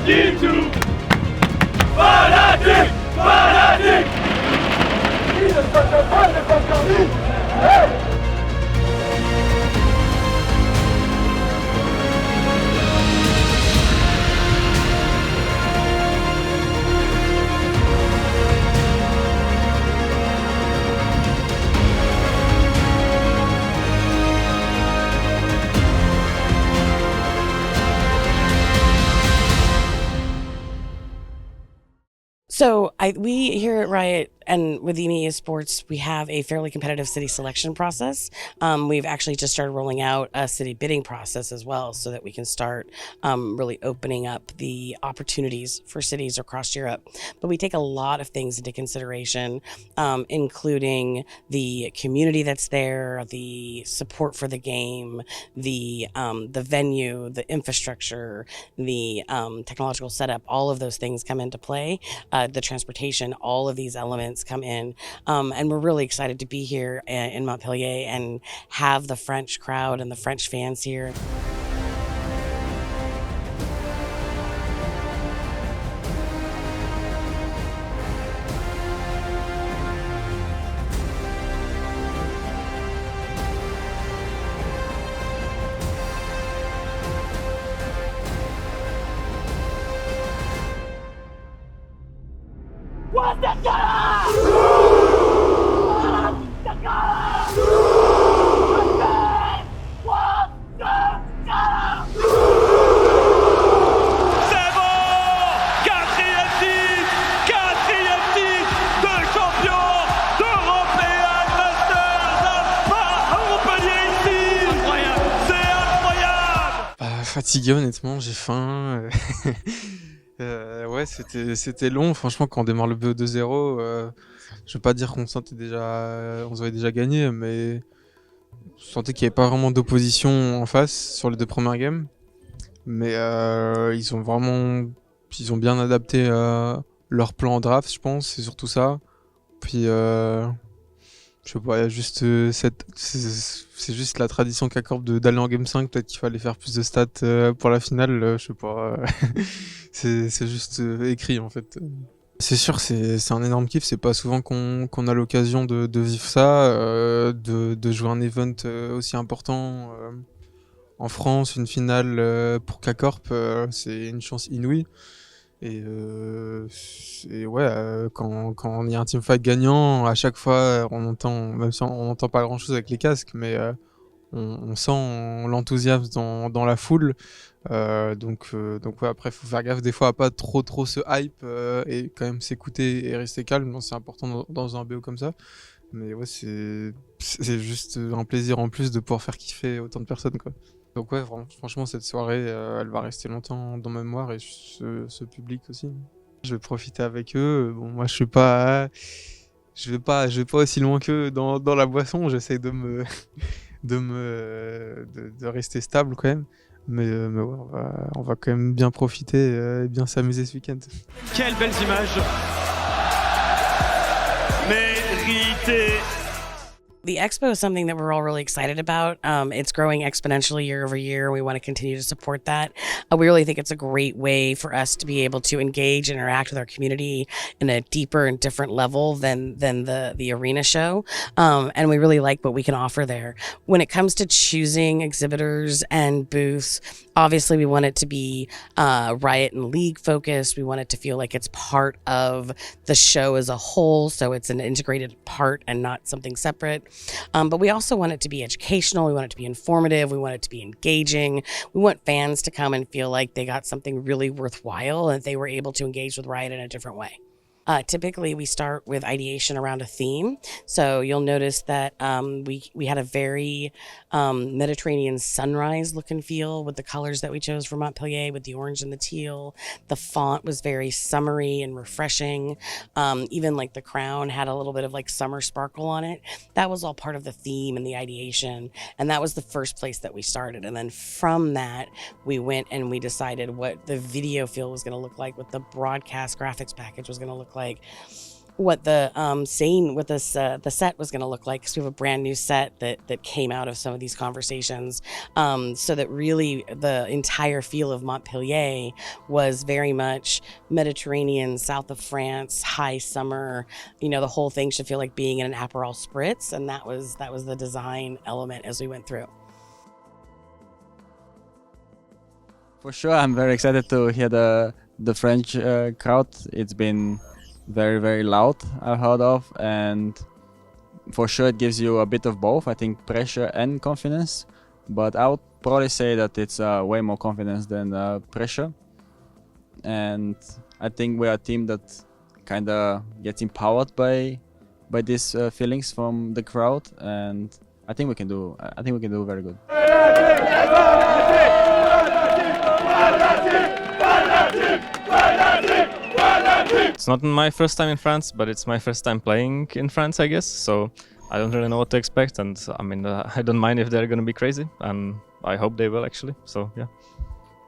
du tout. Fanatique, fanatique. Il ne se fait pas de concurrence. Hey! So we here at Riot and with EMEA Sports, we have a fairly competitive city selection process. We've actually just started rolling out a city bidding process as well so that we can start really opening up the opportunities for cities across Europe. But we take a lot of things into consideration, including the community that's there, the support for the game, the venue, the infrastructure, the technological setup. All of those things come into play. The transportation, all of these elements come in, and we're really excited to be here in Montpellier and have the French crowd and the French fans here. Fatigué honnêtement, j'ai faim. Ouais, c'était long. Franchement, quand on démarre le BO 2-0, je veux pas dire qu'on se avait déjà gagné, mais je sentais qu'il n'y avait pas vraiment d'opposition en face sur les deux premières games. Mais ils ont bien adapté leur plan en draft, je pense, c'est surtout ça. Puis je sais pas, il y a juste c'est juste la tradition qu'accorde d'aller en game 5, peut-être qu'il fallait faire plus de stats pour la finale, je sais pas. c'est juste écrit en fait. C'est sûr, c'est un énorme kiff, c'est pas souvent qu'on a l'occasion de vivre ça, de jouer un event aussi important en France, une finale pour qu'est, c'est une chance inouïe. Et ouais, quand il y a un teamfight gagnant, à chaque fois, on entend, même si on n'entend pas grand-chose avec les casques, mais on sent l'enthousiasme dans la foule. Donc ouais, après, faut faire gaffe des fois à pas trop se hype et quand même s'écouter et rester calme. Donc, c'est important dans un BO comme ça. Mais ouais, c'est juste un plaisir en plus de pouvoir faire kiffer autant de personnes, quoi. Donc ouais, franchement, cette soirée, elle va rester longtemps dans ma mémoire et ce public aussi. Je vais profiter avec eux. Bon, moi, je vais pas aussi loin qu'eux dans la boisson. J'essaie de rester stable quand même. Mais ouais, on va quand même bien profiter et bien s'amuser ce week-end. Quelles belles images. Mérité. The Expo is something that we're all really excited about. It's growing exponentially year over year. We want to continue to support that. We really think it's a great way for us to be able to engage and interact with our community in a deeper and different level than the arena show. And we really like what we can offer there. When it comes to choosing exhibitors and booths, obviously we want it to be Riot and League focused. We want it to feel like it's part of the show as a whole, so it's an integrated part and not something separate. But we also want it to be educational. We want it to be informative. We want it to be engaging. We want fans to come and feel like they got something really worthwhile and they were able to engage with Riot in a different way. Typically, we start with ideation around a theme. So you'll notice that we had a very Mediterranean sunrise look and feel with the colors that we chose for Montpellier, with the orange and the teal. The font was very summery and refreshing. Even like the crown had a little bit of like summer sparkle on it. That was all part of the theme and the ideation. And that was the first place that we started. And then from that, we went and we decided what the video feel was going to look like, what the broadcast graphics package was going to look like. what the scene with this the set was going to look like, because we have a brand new set that came out of some of these conversations, so that really the entire feel of Montpellier was very much Mediterranean, south of France, high summer. The whole thing should feel like being in an Aperol Spritz, and that was the design element as we went through. For sure, I'm very excited to hear the French crowd. It's been very, very loud, I've heard of, and for sure it gives you a bit of both, I think, pressure and confidence, but I would probably say that it's way more confidence than pressure. And I think we're a team that kind of gets empowered by these feelings from the crowd, and I think we can do very good. It's not my first time in France, but it's my first time playing in France, I guess. So I don't really know what to expect, and I mean, I don't mind if they're gonna be crazy, and I hope they will actually. So yeah.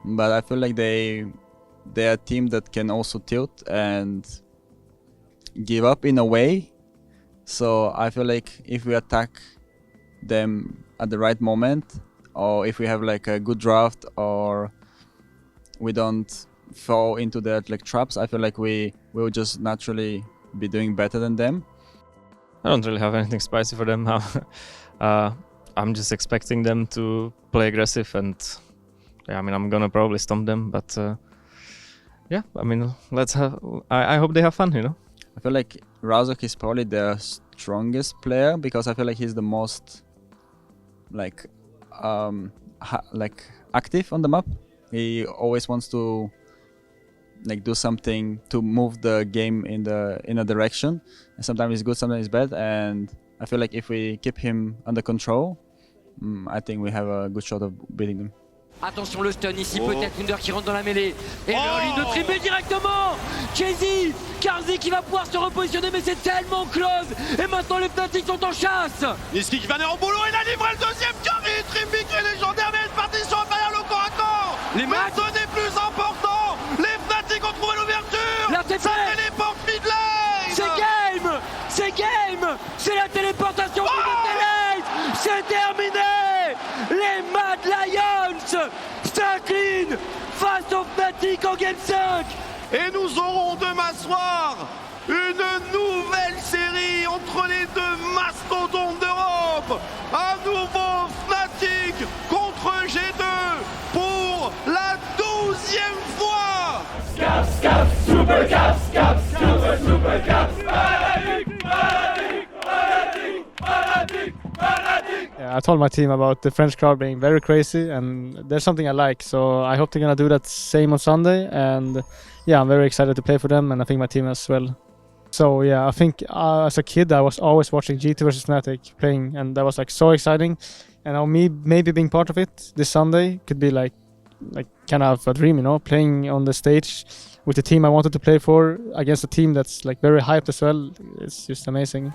But I feel like they're a team that can also tilt and give up in a way. So I feel like if we attack them at the right moment, or if we have like a good draft, or we don't fall into their like traps, I feel like we will just naturally be doing better than them. I don't really have anything spicy for them. I'm just expecting them to play aggressive, and yeah, I mean, I'm gonna probably stomp them, but yeah, I mean, I hope they have fun, I feel like Razok is probably their strongest player, because I feel like he's the most like active on the map. He always wants to like do something to move the game in a direction, and sometimes it's good, sometimes it's bad, and I feel like if we keep him under control, I think we have a good shot of beating them. Attention le stun ici, peut-être Monteur qui rentre dans la mêlée. Et la ligne de trimbé directement. Casey, Karzi qui va pouvoir se repositionner, mais c'est tellement close. Et maintenant les Fnatic sont en chasse. Niski qui va venir au boulot, il a livré le deuxième carry. Trimby qui est légendaire, mais une partition inférieure au corps à corps. Les Personne n'est plus important. Les Fnatic ont trouvé l'ouverture. La TP. Ça téléporte mid lane. C'est game. C'est la téléportation de Monpellier. C'est terminé. Les Mad Lions s'inclinent face aux Fnatic en Game 5. Et nous aurons demain soir une nouvelle série entre les deux mastodontes d'Europe. Un nouveau Fnatic contre G2 pour la 12e fois. Caps, caps, super caps, caps, super, super caps. Fanatic, fanatic, fanatic, fanatic, fanatic. Yeah, I told my team about the French crowd being very crazy, and there's something I like, so I hope they're gonna do that same on Sunday, and yeah, I'm very excited to play for them, and I think my team as well. So yeah, I think as a kid I was always watching G2 versus Fnatic playing, and that was like so exciting, and now me maybe being part of it this Sunday could be like kind of a dream, playing on the stage with the team I wanted to play for against a team that's like very hyped as well. It's just amazing.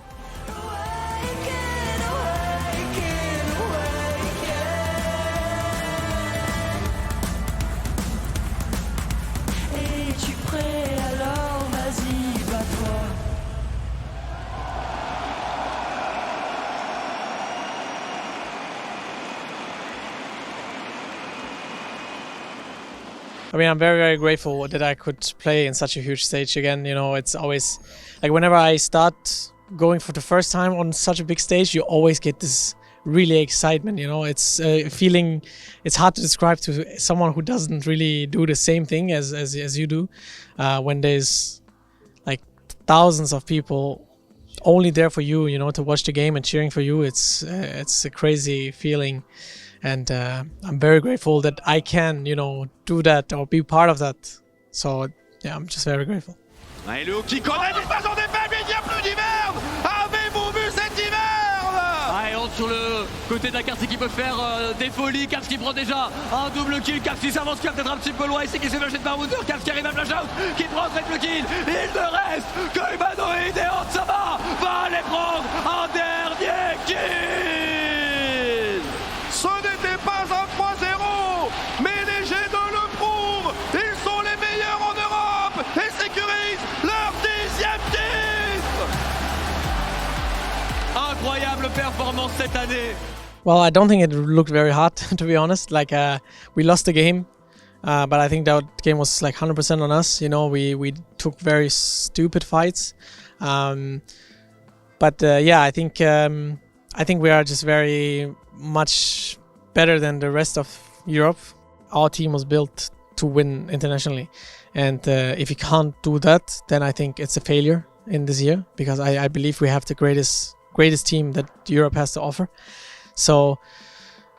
I mean, I'm very, very grateful that I could play in such a huge stage again. It's always like whenever I start going for the first time on such a big stage, you always get this really excitement. It's a feeling it's hard to describe to someone who doesn't really do the same thing as you do. When there's like thousands of people only there for you, to watch the game and cheering for you, it's a crazy feeling. And I'm very grateful that I can, do that or be part of that. So, yeah, I'm just very grateful. Et Léo qui connaît l'invasion des faibles, il n'y a plus d'hiverne. Avez-vous vu cette hiverne? Et on sur le côté de la carte qui peut faire des folies. Caps qui prend déjà un double kill. Caps qui s'avance, qui va peut-être un petit peu loin. Ici qui se fait flasher par Monteur. Caps qui arrive à flash out, qui prend un triple kill. Il ne reste que Humanoid et Hansama va aller prendre un dernier kill. Ce n'était pas un 3-0, mais les G2 le prouvent. Ils sont les meilleurs en Europe et sécurisent leur 10e titre. incroyable performance cette année. Well, I don't think it looked very hard, to be honest. Like, we lost the game, but I think that game was like 100% on us. You know, we took very stupid fights. Yeah, I think we are just very much better than the rest of Europe. Our team was built to win internationally, and if you can't do that, then I think it's a failure in this year, because I believe we have the greatest team that Europe has to offer. So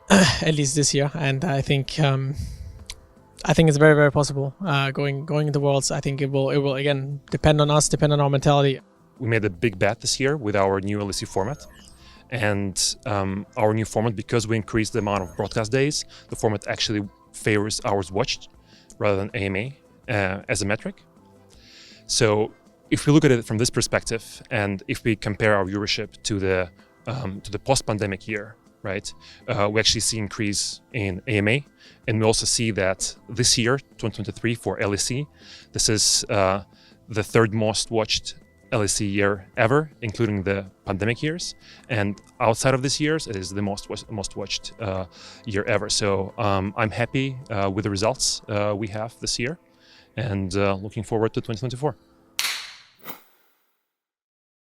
at least this year, and I think it's very, very possible going into Worlds. I think it will again depend on us, depend on our mentality. We made a big bet this year with our new LEC format, and our new format, because we increased the amount of broadcast days, the format actually favors hours watched rather than AMA as a metric. So if we look at it from this perspective, and if we compare our viewership to the post-pandemic year, right, we actually see increase in AMA, and we also see that this year, 2023, for LEC, this is the third most watched LEC year ever, including the pandemic years, and outside of these years, it is the most watched year ever. So I'm happy with the results we have this year, and looking forward to 2024.